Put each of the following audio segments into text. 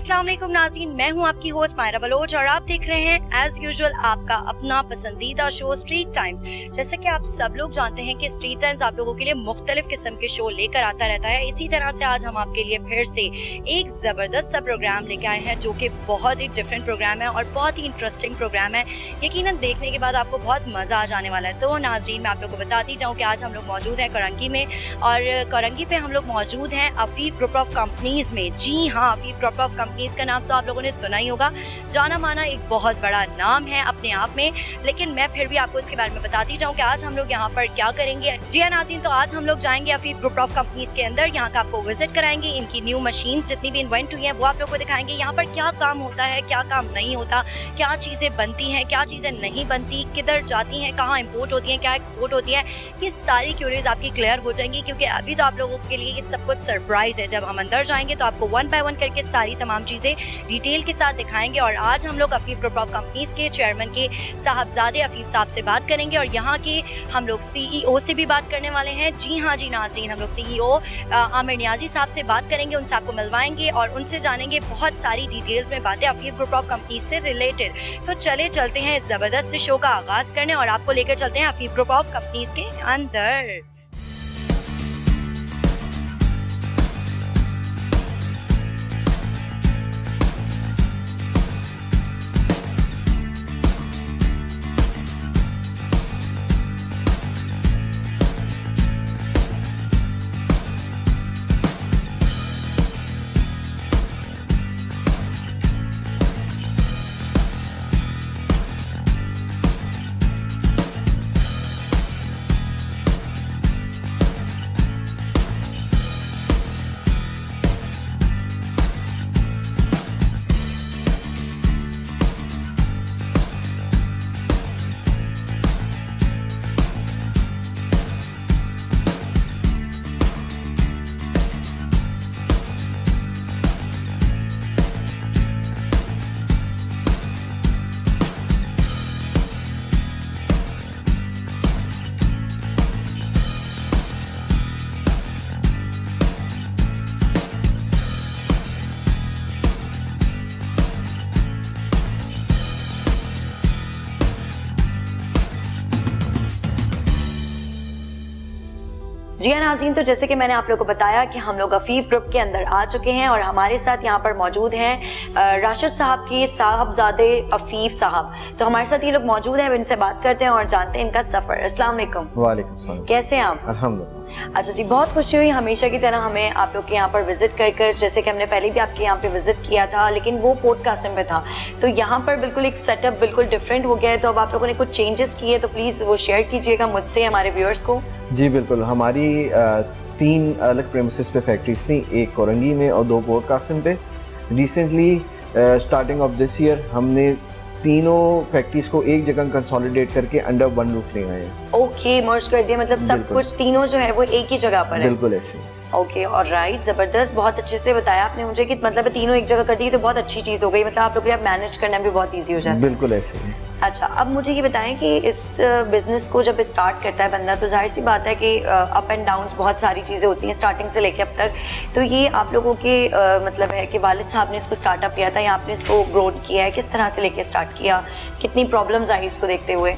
अस्सलाम वालेकुम नाज़रीन, मैं हूं आपकी होस्ट मायरा बलोच और आप देख रहे हैं एज यूजुअल आपका अपना पसंदीदा शो स्ट्रीट टाइम्स। जैसे कि आप सब लोग जानते हैं कि स्ट्रीट टाइम्स आप लोगों के लिए मुख्तलिफ किस्म के शो लेकर आता रहता है। इसी तरह से आज हम आपके लिए फिर से एक ज़बरदस्त सा प्रोग्राम लेके आए हैं जो कि बहुत ही डिफरेंट प्रोग्राम है और बहुत ही इंटरेस्टिंग प्रोग्राम है। यकीनन देखने के बाद आपको बहुत मज़ा आ जाने वाला है। तो नाज़रीन, मैं आप लोग को बताती जाऊँ कि आज हम लोग मौजूद हैं करंगी में और करंगी पे हम लोग मौजूद हैं अफीफ ग्रुप ऑफ कंपनीज़ में। जी हाँ, अफीफ ग्रुप ऑफ कंपनीज़ का नाम तो आप लोगों ने सुना ही होगा, जाना माना एक बहुत बड़ा नाम है अपने आप में। लेकिन मैं फिर भी आपको इसके बारे में बताती जाऊँ कि आज हम लोग यहाँ पर क्या करेंगे। जी हाँ नाज़रीन, तो आज हम लोग जाएंगे अफीफ ग्रुप ऑफ कंपनीज़ के अंदर, यहाँ का आपको विजिट कराएंगे, इनकी न्यू मशीन्स जितनी भी इन्वेंट हुई हैं वो आप लोग को दिखाएंगे, यहाँ पर क्या काम होता है, क्या काम नहीं होता, क्या चीज़ें बनती हैं, क्या चीज़ें नहीं बनती, किधर जाती हैं, कहाँ इम्पोर्ट होती हैं, क्या एक्सपोर्ट होती है। ये सारी क्यूरीज आपकी क्लियर हो जाएंगी क्योंकि अभी तो आप लोगों के लिए ये सब कुछ सरप्राइज है। जब हम अंदर जाएंगे तो आपको वन बाय वन करके सारी तमाम चीज़ें डिटेल के साथ दिखाएंगे। और आज हम लोग अफीफ ग्रुप ऑफ कंपनीज़ के चेयरमैन के साहबजादे अफीफ साहब से बात करेंगे और यहाँ के हम लोग CEO से भी बात करने वाले हैं। जी हाँ जी नाज़रीन, हम लोग CEO आमिर नियाजी साहब से बात करेंगे, उनसे आपको मिलवाएंगे और उनसे जानेंगे बहुत सारी डिटेल्स में बातें अफीफ ग्रुप ऑफ कंपनीज से रिलेटेड। तो चलते हैं इस ज़बरदस्त शो का आगाज़ करने और आपको लेकर चलते हैं अफीफ ग्रुप ऑफ कंपनीज़ के अंदर। जी हाँ नाज़रीन, तो जैसे कि मैंने आप लोगों को बताया कि हम लोग अफीफ ग्रुप के अंदर आ चुके हैं और हमारे साथ यहाँ पर मौजूद हैं राशिद साहब के साहबजादे अफीफ साहब। तो हमारे साथ ये लोग मौजूद हैं, इनसे बात करते हैं और जानते हैं इनका सफ़र। अस्सलाम वालेकुम। वालेकुम सलाम। कैसे हैं आप? अल्हम्दुलिल्लाह। अच्छा जी, बहुत खुशी हुई हमेशा की तरह हमें आप लोग के यहाँ पर विजिट कर जैसे कि हमने पहले भी आपके यहाँ पे विजिट किया था लेकिन वो पोर्ट कासिम पे था, तो यहाँ पर बिल्कुल एक सेटअप बिल्कुल डिफरेंट हो गया है। तो अब आप लोगों ने कुछ चेंजेस किए, तो प्लीज़ वो शेयर कीजिएगा मुझसे हमारे व्यूअर्स को। जी बिल्कुल, हमारी 3 अलग प्रेमिसेस पे फैक्ट्रीज थी, एक कोरंगी में और 2 पोर्ट कासिम पे। Recently starting of this year हमने तीनों फैक्ट्रीज को एक जगह कंसोलिडेट करके अंडर वन रूफ ले आए हैं। ओके, मर्ज कर दिया, मतलब सब कुछ तीनों जो है वो एक ही जगह पर है। बिल्कुल ऐसे। ओके और राइट, ज़बरदस्त, बहुत अच्छे से बताया आपने मुझे कि मतलब तीनों एक जगह कर दी तो बहुत अच्छी चीज़ हो गई, मतलब आप लोग अब मैनेज करना भी बहुत ईजी हो जाता है। बिल्कुल ऐसे ही। अच्छा, अब मुझे ये बताएं कि इस बिज़नेस को जब स्टार्ट करता है बंदा तो जाहिर सी बात है कि अप एंड डाउन्स बहुत सारी चीज़ें होती हैं स्टार्टिंग से लेके अब तक। तो ये आप लोगों के मतलब है कि वालिद साहब ने इसको स्टार्टअप किया था या आपने इसको ग्रोथ किया है, किस तरह से लेके स्टार्ट किया, कितनी प्रॉब्लम्स आई इसको देखते हुए?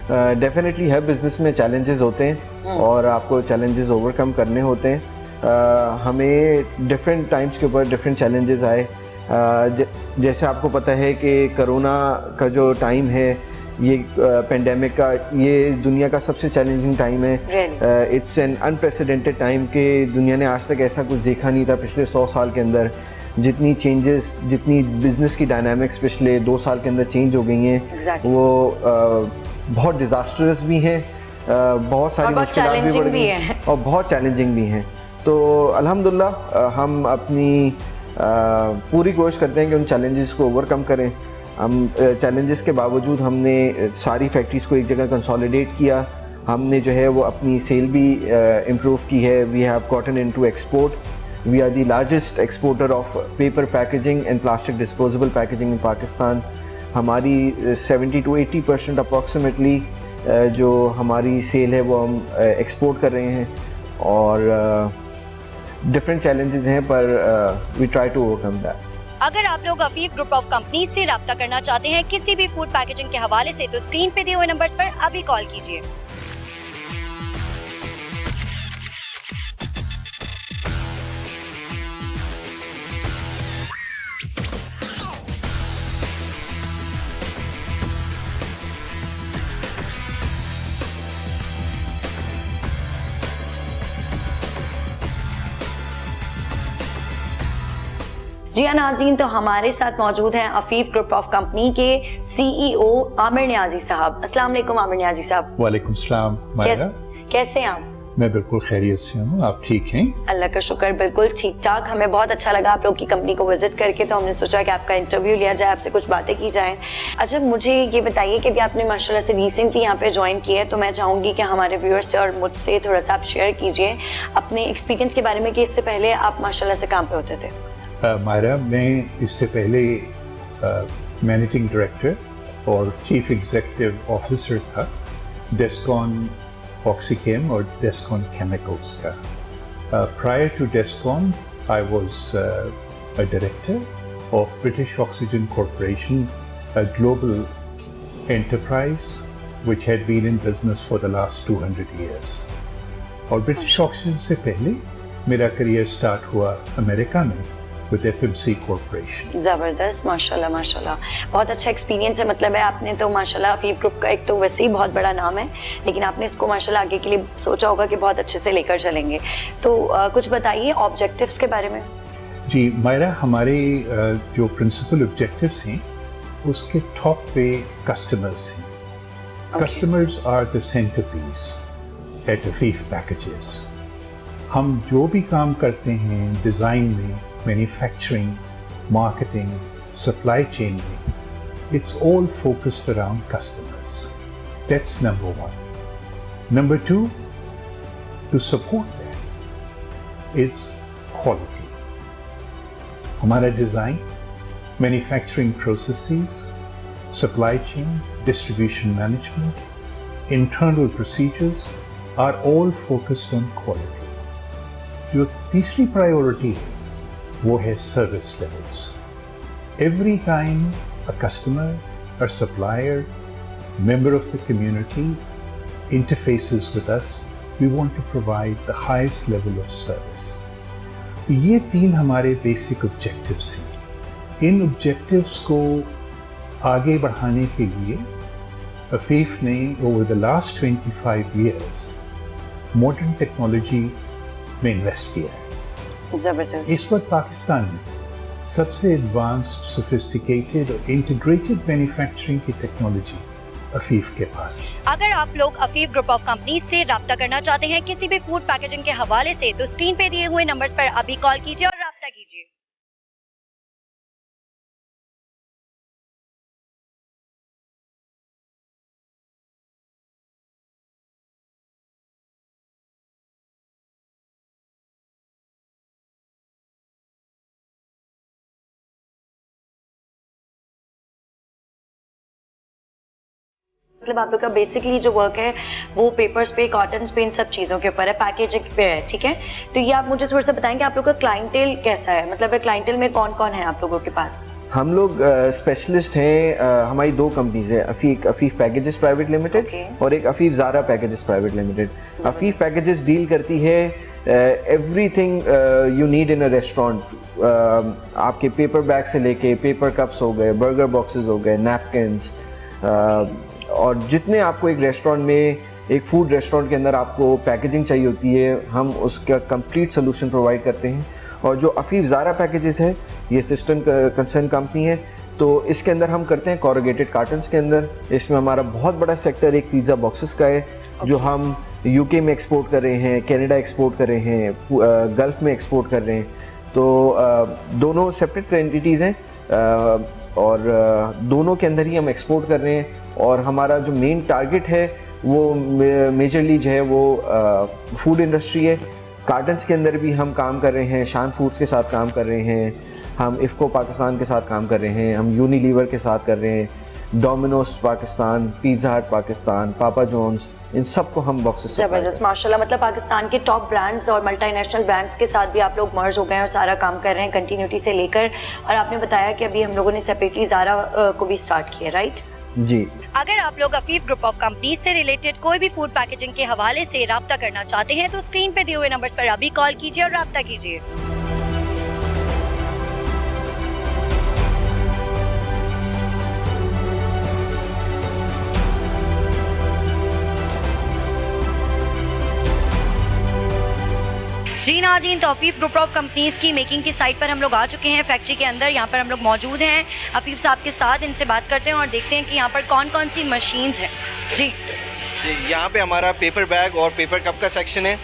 डेफिनेटली हर बिजनेस में चैलेंजेस होते हैं और आपको चैलेंजेस ओवरकम करने होते हैं। हमें डिफरेंट टाइम्स के ऊपर डिफरेंट चैलेंजेस आए। जैसे आपको पता है कि कोरोना का जो टाइम है, ये पेंडेमिक का, ये दुनिया का सबसे चैलेंजिंग टाइम है। इट्स एन अनप्रेसिडेंटेड टाइम कि दुनिया ने आज तक ऐसा कुछ देखा नहीं था पिछले 100 साल के अंदर। जितनी चेंजेस, जितनी बिजनेस की डायनामिक्स पिछले 2 साल के अंदर चेंज हो गई हैं, वो बहुत डिज़ास्टरस भी हैं, बहुत सारी मुश्किलात भी बढ़ गई हैं और बहुत चैलेंजिंग भी हैं। तो अल्हम्दुलिल्लाह हम अपनी पूरी कोशिश करते हैं कि उन चैलेंजेस को ओवरकम करें। हम चैलेंजेस के बावजूद हमने सारी फैक्ट्रीज़ को एक जगह कंसोलिडेट किया। हमने जो है वो अपनी सेल भी इम्प्रूव की है। We have gotten into export. We are the largest exporter of paper packaging and plastic disposable packaging in Pakistan. हमारी 70 to 80% अप्रॉक्सीमेटली जो हमारी सेल है वो हम एक्सपोर्ट कर रहे हैं और डिफरेंट चैलेंजेस हैं पर we try to overcome that. अगर आप लोग अफीफ ग्रुप ऑफ कंपनीज से राब्ता करना चाहते हैं किसी भी फूड पैकेजिंग के हवाले से तो स्क्रीन पे दिए हुए नंबर्स पर अभी कॉल कीजिए। जी हाँ नाज़रीन, तो हमारे साथ मौजूद हैं अफीफ ग्रुप ऑफ कंपनी के CEO आमिर नियाजी साहब। अस्सलाम वालेकुम आमिर नियाजी साहब। वालेकुम सलाम मायरा। कैसे हैं आप? मैं बिल्कुल खैरियत से हूँ, आप ठीक हैं? अल्लाह का शुक्र, बिल्कुल ठीक ठाक। हमें बहुत अच्छा लगा आप लोग की कंपनी को विजिट करके, तो हमने सोचा कि आपका इंटरव्यू लिया जाए, आपसे कुछ बातें की जाएं। अच्छा, मुझे ये बताइए कि अभी आपने माशाल्लाह से रिसेंटली यहाँ पे ज्वाइन किया है, तो मैं चाहूँगी कि हमारे व्यूअर्स से और मुझसे थोड़ा सा आप शेयर कीजिए अपने एक्सपीरियंस के बारे में कि इससे पहले आप माशाल्लाह से काम पे होते थे। मायरा, मैं इससे पहले मैनेजिंग डायरेक्टर और चीफ एग्जीक्यूटिव ऑफिसर था डेस्कॉन ऑक्सीकेम और डेस्कॉन केमिकल्स का। Prior to Descon I was a director of British Oxygen Corporation, a global enterprise which had been in business for the last 200 years. और British oxygen से पहले मेरा career start हुआ America में with FMC Corporation. ज़बरदस्त, माशाल्लाह माशाल्लाह, बहुत अच्छा एक्सपीरियंस है। मतलब है आपने तो माशाल्लाह अफीफ ग्रुप का एक तो वैसे ही बहुत बड़ा नाम है, लेकिन आपने इसको माशाल्लाह आगे के लिए सोचा होगा कि बहुत अच्छे से लेकर चलेंगे। तो कुछ बताइए ऑब्जेक्टिव्स के बारे में। जी मायरा, हमारे जो प्रिंसिपल ऑब्जेक्टिव्स हैं उसके टॉप पे कस्टमर्स हैं। Customers are the centrepiece at Afeef packages. हम जो भी काम करते हैं डिज़ाइन में, मैन्युफैक्चरिंग, मार्केटिंग, सप्लाई चेन में, it's all focused around customers. That's number one. Number two, to support that is quality. हमारा design, manufacturing processes, supply chain, distribution management, internal procedures are all focused on quality. जो तीसरी priority है वो है service levels. Every time a customer, a supplier, member of the community interfaces with us, we want to provide the highest level of service. तो ये तीन हमारे basic objectives हैं। इन ऑब्जेक्टिव्स को आगे बढ़ाने के लिए अफीफ ने over the last 25 years modern technology में इन्वेस्ट किया है। जबरदस्त। इस वक्त पाकिस्तान में सबसे एडवांस्ड, सोफिस्टिकेटेड और इंटीग्रेटेड मैन्युफैक्चरिंग की टेक्नोलॉजी अफीफ के पास है। अगर आप लोग अफीफ ग्रुप ऑफ कंपनीज से राब्ता करना चाहते हैं किसी भी फूड पैकेजिंग के हवाले से तो स्क्रीन पे दिए हुए नंबर्स पर अभी कॉल कीजिए और राब्ता कीजिए। मतलब आप लोग का बेसिकली जो वर्क है वो पेपर्स पे, कॉटन्स पे, इन सब चीज़ों के ऊपर है, पैकेजिंग पे है, ठीक है। तो ये आप मुझे थोड़ा सा बताएंगे आप लोग का क्लाइंटेल कैसा है, मतलब क्लाइंटेल में कौन कौन है आप लोगों के पास? हम लोग स्पेशलिस्ट हैं। हमारी दो कंपनीज है, अफीफ पैकेजेस प्राइवेट लिमिटेड और एक Afeef Zara packages private limited. Afeef packages deal करती है everything you need in a restaurant. आपके पेपर बैग से लेके पेपर कप्स हो गए, बर्गर बॉक्सेस हो गए, नैपकिन्स, और जितने आपको एक रेस्टोरेंट में, एक फूड रेस्टोरेंट के अंदर आपको पैकेजिंग चाहिए होती है, हम उसका कंप्लीट सोल्यूशन प्रोवाइड करते हैं। और जो अफीफ ज़ारा पैकेजेस है, ये सिस्टम कंसर्न कंपनी है, तो इसके अंदर हम करते हैं कॉरुगेटेड कार्टन्स के अंदर। इसमें हमारा बहुत बड़ा सेक्टर एक पिज़्ज़ा बॉक्सेस का है, जो हम यूके में एक्सपोर्ट कर रहे हैं, कनाडा एक्सपोर्ट कर रहे हैं, गल्फ़ में एक्सपोर्ट कर रहे हैं। तो दोनों सेपरेट एंटिटीज़ हैं और दोनों के अंदर ही हम एक्सपोर्ट कर रहे हैं। और हमारा जो मेन टारगेट है वो मेजरली जो है वो फूड इंडस्ट्री है। कार्टन्स के अंदर भी हम काम कर रहे हैं, शान फूड्स के साथ काम कर रहे हैं, हम इफ़को पाकिस्तान के साथ काम कर रहे हैं, हम यूनिलीवर के साथ कर रहे हैं, डोमिनोज पाकिस्तान, पिज़्ज़ा हट पाकिस्तान, पापा जॉन्स, इन सबको हम बॉक्सेस जबरदस्त, माशाल्लाह। मतलब पाकिस्तान के टॉप ब्रांड्स और मल्टीनेशनल ब्रांड्स के साथ भी आप लोग मर्ज हो गए हैं और सारा काम कर रहे हैं कंटिन्यूटी से लेकर। और आपने बताया कि अभी हम लोगों ने सेपरेटली ज़ारा को भी स्टार्ट किया, राइट? जी। अगर आप लोग अफीफ ग्रुप ऑफ कंपनीज से रिलेटेड कोई भी फूड पैकेजिंग के हवाले से राब्ता करना चाहते हैं तो स्क्रीन पे दिए हुए नंबर्स पर अभी कॉल कीजिए और राब्ता कीजिए। जी नाज़रीन, तो अफीफ ग्रुप ऑफ कंपनीज की मेकिंग की साइट पर हम लोग आ चुके हैं, फैक्ट्री के अंदर। यहाँ पर हम लोग मौजूद हैं अफीफ साहब के साथ, इनसे बात करते हैं और देखते हैं कि यहाँ पर कौन कौन सी मशीन्स हैं। जी, यहाँ पे हमारा पेपर बैग और पेपर कप का सेक्शन है।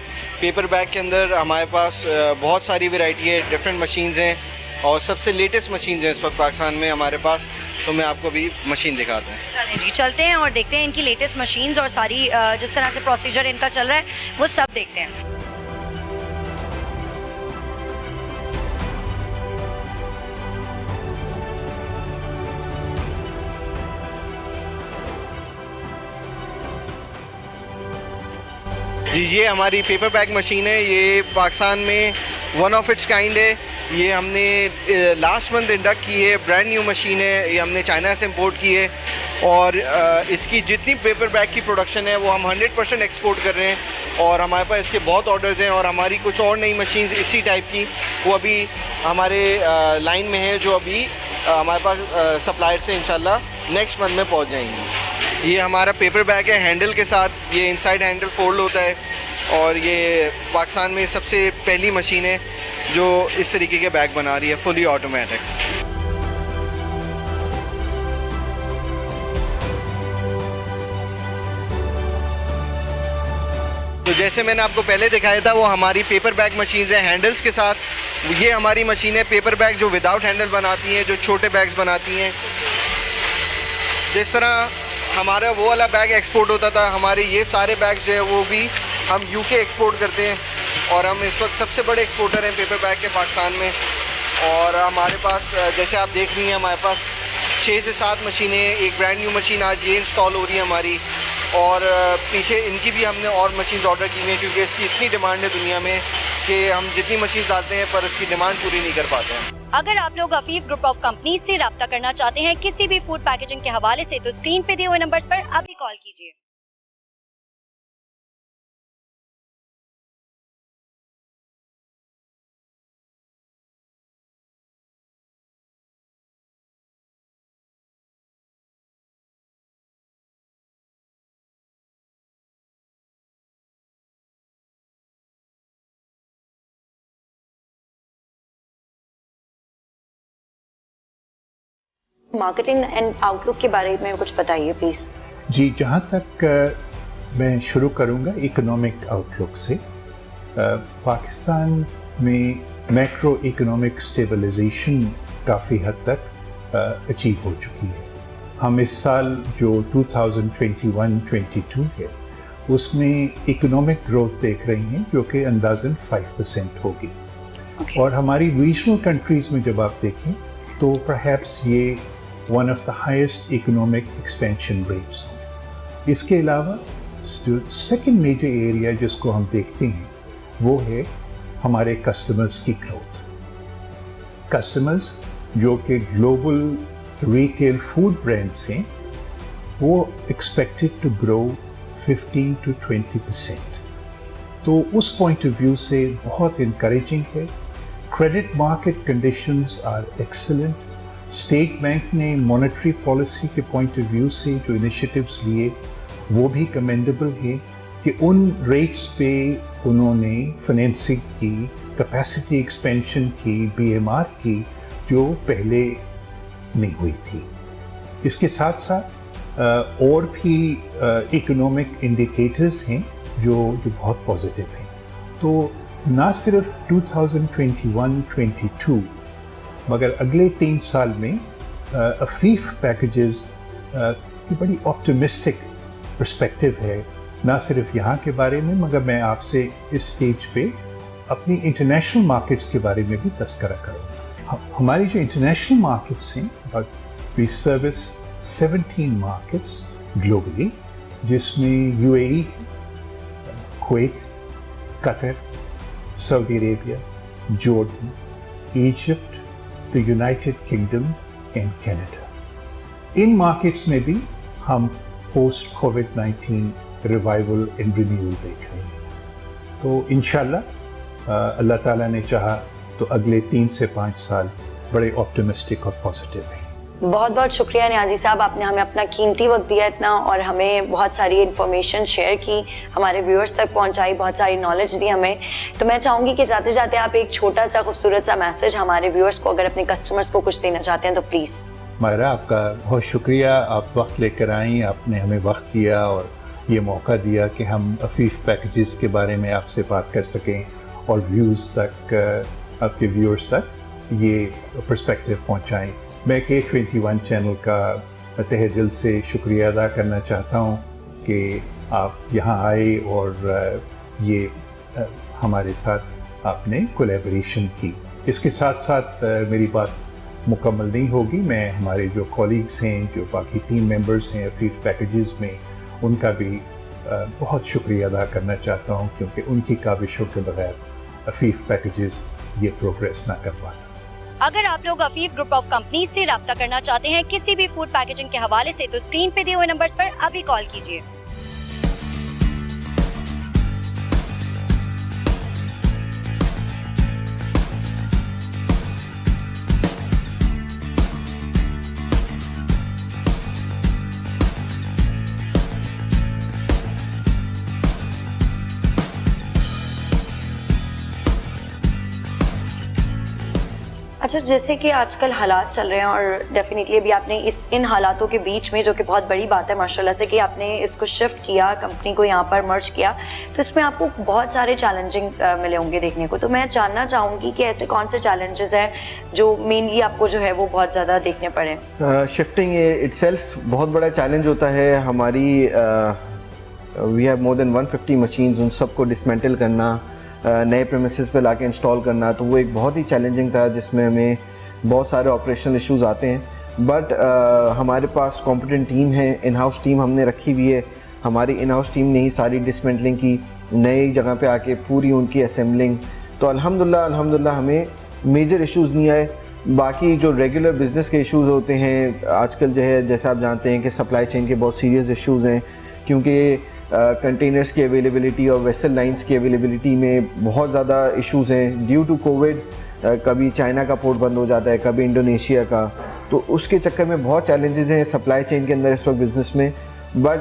पेपर बैग के अंदर हमारे पास बहुत सारी वैरायटी है, डिफरेंट मशीन्स हैं और सबसे लेटेस्ट मशीन्स हैं इस वक्त पाकिस्तान में हमारे पास। तो मैं आपको भी मशीन दिखाता हूँ। चलें जी, चलते हैं और देखते हैं इनकी लेटेस्ट मशीन्स और सारी जिस तरह से प्रोसीजर इनका चल रहा है वो सब देखते हैं। जी, ये हमारी पेपर बैग मशीन है। ये पाकिस्तान में वन ऑफ इट्स काइंड है। ये हमने लास्ट मंथ इंडक्ट की है, ब्रांड न्यू मशीन है। ये हमने चाइना से इंपोर्ट की है और इसकी जितनी पेपर बैग की प्रोडक्शन है वो हम 100% एक्सपोर्ट कर रहे हैं और हमारे पास इसके बहुत ऑर्डर्स हैं। और हमारी कुछ और नई मशीन्स इसी टाइप की वो अभी हमारे लाइन में है, जो अभी हमारे पास सप्लायर से इंशाल्लाह नेक्स्ट मंथ में पहुंच जाएंगी। ये हमारा पेपर बैग है हैंडल के साथ। ये इनसाइड हैंडल फोल्ड होता है और ये पाकिस्तान में सबसे पहली मशीन है जो इस तरीके के बैग बना रही है, फुली ऑटोमेटिक। तो जैसे मैंने आपको पहले दिखाया था वो हमारी पेपर बैग मशीन्स हैं हैंडल्स के साथ। ये हमारी मशीन है पेपर बैग जो विदाउट हैंडल बनाती हैं, जो छोटे बैग्स बनाती हैं। जिस तरह हमारा वो वाला बैग एक्सपोर्ट होता था, हमारे ये सारे बैग्स जो है वो भी हम यूके एक्सपोर्ट करते हैं और हम इस वक्त सबसे बड़े एक्सपोर्टर हैं पेपर बैग के पाकिस्तान में। और हमारे पास जैसे आप देख रही हैं हमारे पास 6 से 7 मशीनें, एक ब्रांड न्यू मशीन आज ये इंस्टॉल हो रही है हमारी और पीछे इनकी भी हमने और मशीन ऑर्डर की हैं क्योंकि इसकी इतनी डिमांड है दुनिया में कि हम जितनी मशीन डालते हैं पर इसकी डिमांड पूरी नहीं कर पाते हैं। अगर आप लोग अफीफ ग्रुप ऑफ कंपनीज से राब्ता करना चाहते हैं किसी भी फूड पैकेजिंग के हवाले से तो स्क्रीन पे दिए हुए नंबर्स पर अभी कॉल कीजिए। मार्केटिंग एंड आउटलुक के बारे में कुछ बताइए प्लीज। जी, जहाँ तक मैं शुरू करूँगा इकोनॉमिक आउटलुक से। पाकिस्तान में मैक्रो इकोनॉमिक स्टेबलाइजेशन काफ़ी हद तक अचीव हो चुकी है। हम इस साल जो 2021-22 है उसमें इकोनॉमिक ग्रोथ देख रहे हैं जो कि अंदाज़न 5% होगी। और हमारी रीजनल कंट्रीज़ में जब आप देखें तो परहैप्स ये one of the highest economic expansion rates. इसके अलावा सेकेंड मेजर एरिया जिसको हम देखते हैं वो है हमारे कस्टमर्स की ग्रोथ। कस्टमर्स जो कि ग्लोबल रिटेल फूड ब्रांड्स हैं वो एक्सपेक्टेड टू ग्रो 15 to 20%। तो उस पॉइंट ऑफ व्यू से बहुत इनकरेजिंग है। Credit market conditions are excellent. State Bank ने मॉनेटरी पॉलिसी के पॉइंट ऑफ व्यू से जो इनिशिएटिव्स लिए वो भी कमेंडेबल है कि उन रेट्स पे उन्होंने फाइनेंसिंग की, कैपेसिटी एक्सपेंशन की, बीएमआर की जो पहले नहीं हुई थी। इसके साथ साथ और भी इकोनॉमिक इंडिकेटर्स हैं जो बहुत पॉजिटिव हैं। तो ना सिर्फ 2021-22 मगर अगले 3 साल में अफीफ पैकेजेस की बड़ी ऑप्टिमिस्टिक पर्सपेक्टिव है, ना सिर्फ यहाँ के बारे में मगर मैं आपसे इस स्टेज पे अपनी इंटरनेशनल मार्केट्स के बारे में भी तस्करा करूँगा। हमारी जो इंटरनेशनल मार्केट्स हैं, वी सर्विस 17 markets globally, जिसमें UAE, Kuwait, Qatar, Saudi Arabia, Jordan, Egypt, the United Kingdom and Canada. In markets में भी हम post covid revival and renewal देख रहे हैं। तो इंशाल्लाह अल्लाह ताला ने चाहा तो अगले 3 से 5 साल बड़े ऑप्टिमिस्टिक और पॉजिटिव हैं। बहुत बहुत शुक्रिया नियाजी साहब, आपने हमें अपना कीमती वक्त दिया इतना और हमें बहुत सारी इन्फॉर्मेशन शेयर की, हमारे व्यूअर्स तक पहुंचाई, बहुत सारी नॉलेज दी हमें। तो मैं चाहूँगी कि जाते जाते आप एक छोटा सा खूबसूरत सा मैसेज हमारे व्यूअर्स को, अगर अपने कस्टमर्स को कुछ देना चाहते हैं तो प्लीज़। मायरा, आपका बहुत शुक्रिया, आप वक्त लेकर आई, आपने हमें वक्त दिया और ये मौका दिया कि हम अफीफ पैकेजेस के बारे में आपसे बात कर सकें और व्यूज़ तक, आपके व्यूअर्स तक ये पर्सपेक्टिव पहुँचाएँ। मैं K21 चैनल का तहे दिल से शुक्रिया अदा करना चाहता हूँ कि आप यहाँ आए और ये हमारे साथ आपने कोलैबोरेशन की। इसके साथ साथ मेरी बात मुकम्मल नहीं होगी, मैं हमारे जो कॉलीग्स हैं, जो बाकी टीम मेंबर्स हैं अफीफ पैकेजेस में, उनका भी बहुत शुक्रिया अदा करना चाहता हूँ, क्योंकि उनकी काविशों के बगैर अफीफ पैकेजेस ये प्रोग्रेस ना कर पाता। अगर आप लोग अफीफ ग्रुप ऑफ कंपनीज से राब्ता करना चाहते हैं किसी भी फूड पैकेजिंग के हवाले से, तो स्क्रीन पे दिए हुए नंबर्स पर अभी कॉल कीजिए। अच्छा, जैसे कि आजकल हालात चल रहे हैं और डेफिनेटली अभी आपने इन हालातों के बीच में, जो कि बहुत बड़ी बात है माशाल्लाह से, कि आपने इसको शिफ्ट किया, कंपनी को यहाँ पर मर्ज किया, तो इसमें आपको बहुत सारे चैलेंजिंग मिले होंगे देखने को। तो मैं जानना चाहूँगी कि ऐसे कौन से चैलेंजेस हैं जो मेनली आपको जो है वो बहुत ज़्यादा देखने पड़े? शिफ्टिंग इटसेल्फ बहुत बड़ा चैलेंज होता है। हमारी we have more than 150 machines, उन सबको डिसमेंटल करना, नए प्रेमिसेस पे लाके इंस्टॉल करना, तो वो एक बहुत ही चैलेंजिंग था, जिसमें हमें बहुत सारे ऑपरेशनल इश्यूज आते हैं। बट हमारे पास कॉम्पिटेंट टीम है, इन हाउस टीम हमने रखी हुई है। हमारी इन हाउस टीम ने ही सारी डिसमेंटलिंग की, नई जगह पे आके पूरी उनकी असेंबलिंग, तो अल्हम्दुलिल्लाह हमें मेजर इश्यूज़ नहीं आए। बाकी जो रेगुलर बिज़नेस के इश्यूज़ होते हैं आजकल जो है, जैसे आप जानते हैं कि सप्लाई चेन के बहुत सीरियस इश्यूज़ हैं, क्योंकि कंटेनर्स की अवेलेबिलिटी और वेसल लाइंस की अवेलेबिलिटी में बहुत ज़्यादा इश्यूज़ हैं ड्यू टू कोविड। कभी चाइना का पोर्ट बंद हो जाता है, कभी इंडोनेशिया का, तो उसके चक्कर में बहुत चैलेंजेस हैं सप्लाई चेन के अंदर इस वक्त बिज़नेस में। बट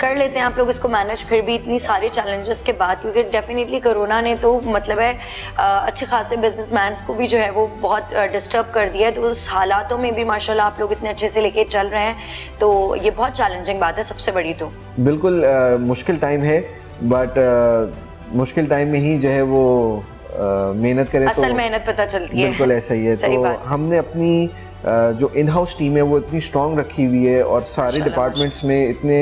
कर लेते हैं आप लोग इसको मैनेज, फिर भी इतनी सारे चैलेंजेस के बाद, क्योंकि डेफिनेटली कोरोना ने तो मतलब है अच्छे खासे बिजनेसमैन को भी जो है वो बहुत डिस्टर्ब कर दिया है। तो उस हालातों में भी माशाल्लाह आप लोग इतने अच्छे से लेके चल रहे हैं, तो ये बहुत चैलेंजिंग बात है सबसे बड़ी। तो बिल्कुल मुश्किल टाइम है, बट मुश्किल टाइम में ही जो है वो मेहनत करें असल तो मेहनत पता चलती है। बिल्कुल ऐसा ही है। तो हमने अपनी जो इन हाउस टीम है वो इतनी स्ट्रॉन्ग रखी हुई है और सारे डिपार्टमेंट्स में इतने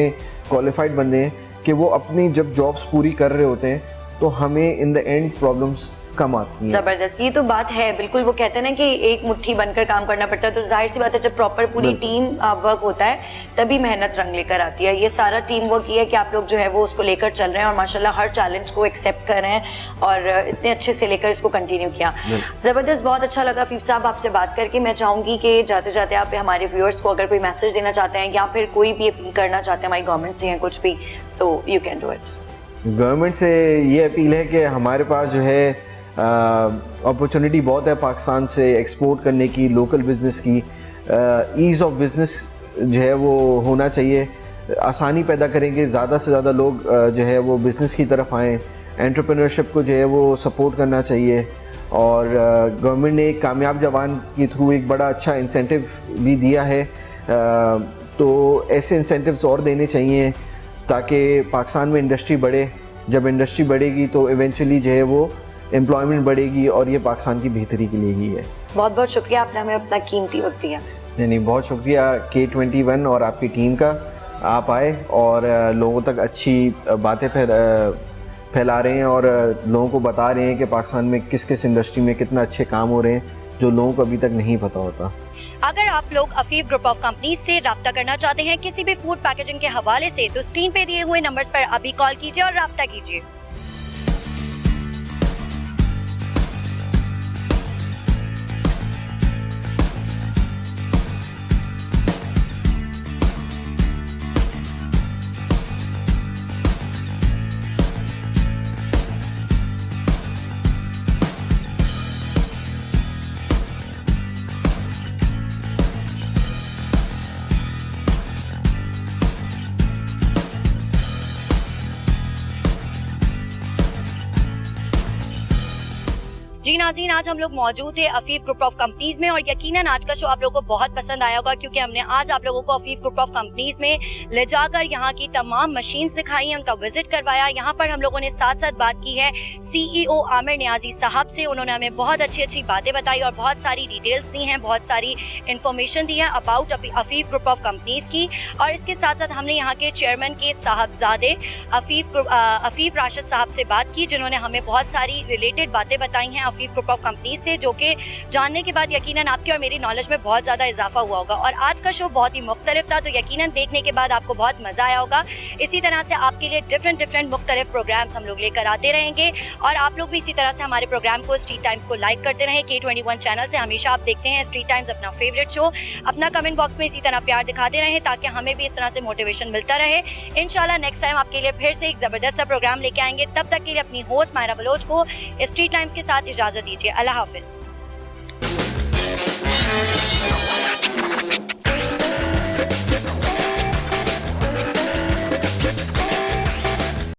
क्वालिफाइड बंदे हैं कि वो अपनी जब जॉब्स पूरी कर रहे होते हैं तो हमें इन द एंड प्रॉब्लम्स कम आती हैं। जबरदस्त, ये तो बात है बिल्कुल। वो कहते हैं ना कि एक मुट्ठी बनकर काम करना पड़ता है, तो जाहिर सी बात है जब प्रॉपर पूरी टीम वर्क होता है तभी मेहनत रंग लेकर आती है। ये सारा टीम वर्क ये है कि आप लोग जो है वो उसको लेकर चल रहे हैं और माशाल्लाह हर चैलेंज को एक्सेप्ट कर रहे हैं और इतने अच्छे से लेकर इसको कंटिन्यू किया। जबरदस्त, बहुत अच्छा लगा अफीफ साहब आपसे बात करके। मैं चाहूँगी कि जाते जाते आप हमारे व्यूअर्स को अगर कोई मैसेज देना चाहते हैं या फिर कोई भी अपील करना चाहते हैं हमारी गवर्नमेंट से या कुछ भी, so you can do it. Government से ये अपील है कि हमारे पास जो है अपॉर्चुनिटी बहुत है पाकिस्तान से एक्सपोर्ट करने की, लोकल बिज़नेस की। ईज़ ऑफ बिज़नेस जो है वो होना चाहिए, आसानी पैदा करेंगे, ज़्यादा से ज़्यादा लोग जो है वो बिज़नेस की तरफ आएँ। एंटरप्रेन्योरशिप को जो है वो सपोर्ट करना चाहिए और गवर्नमेंट ने एक कामयाब जवान के थ्रू एक बड़ा अच्छा इंसेंटिव भी दिया है, तो ऐसे इंसेंटिव्स और देने चाहिए ताकि पाकिस्तान में इंडस्ट्री बढ़े। जब इंडस्ट्री बढ़ेगी तो इवेंचुअली जो है वो एम्प्लॉयमेंट बढ़ेगी और ये पाकिस्तान की बेहतरी के लिए ही है। बहुत बहुत शुक्रिया, आपने हमें अपना कीमती वक्त दिया। नहीं, बहुत शुक्रिया K21 और आपकी टीम का। आप आए और लोगों तक अच्छी बातें फैला रहे हैं और लोगों को बता रहे हैं कि पाकिस्तान में किस किस इंडस्ट्री में कितना अच्छे काम हो रहे हैं जो लोगों को अभी तक नहीं पता होता। अगर आप लोग अफीफ ग्रुप ऑफ कंपनीज से राब्ता करना चाहते हैं किसी भी फूड पैकेजिंग के हवाले से, तो स्क्रीन पे दिए हुए नंबर्स पर अभी कॉल कीजिए और राब्ता कीजिए। जी नाज़रीन, आज हम लोग मौजूद थे अफीफ ग्रुप ऑफ कंपनीज में और यकीनन आज का शो आप लोगों को बहुत पसंद आया होगा, क्योंकि हमने आज आप लोगों को अफीफ ग्रुप ऑफ कंपनीज में ले जाकर यहाँ की तमाम मशीन्स दिखाई हैं, उनका विजिट करवाया। यहाँ पर हम लोगों ने साथ साथ बात की है CEO आमिर नियाजी साहब से। उन्होंने हमें बहुत अच्छी अच्छी बातें बताई और बहुत सारी डिटेल्स दी हैं, बहुत सारी इन्फॉर्मेशन दी है about Afif group of companies की। और इसके साथ साथ हमने यहाँ के चेयरमैन के साहबजादे अफीफ राशिद साहब से बात की, जिन्होंने हमें बहुत सारी रिलेटेड बातें बताई हैं अफीफ ग्रुप ऑफ कंपनीज से, जो कि जानने के बाद यकीनन आपकी और मेरी नॉलेज में बहुत ज़्यादा इजाफा हुआ होगा। और आज का शो बहुत ही मुख्तलिफ था, तो यकीनन देखने के बाद आपको बहुत मज़ा आया होगा। इसी तरह से आपके लिए डिफरेंट मुख्तलिफ प्रोग्राम्स हम लोग लेकर आते रहेंगे और आप लोग भी इसी तरह से हमारे प्रोग्राम को स्ट्रीट टाइम्स को लाइक करते रहें। K21 चैनल से हमेशा आप देखते हैं स्ट्रीट टाइम्स, अपना फेवरेट शो। अपना कमेंट बॉक्स में इसी तरह प्यार दिखाते रहें ताकि हमें भी इस तरह से मोटिवेशन मिलता रहे। इंशाल्लाह नेक्स्ट टाइम आपके लिए फिर से एक ज़बरदस्त सा प्रोग्राम लेके आएंगे। तब तक के लिए अपनी होस्ट मायरा बलोच को स्ट्रीट टाइम्स के साथ इजाज़त दीजिए। अल्लाह हाफिज़।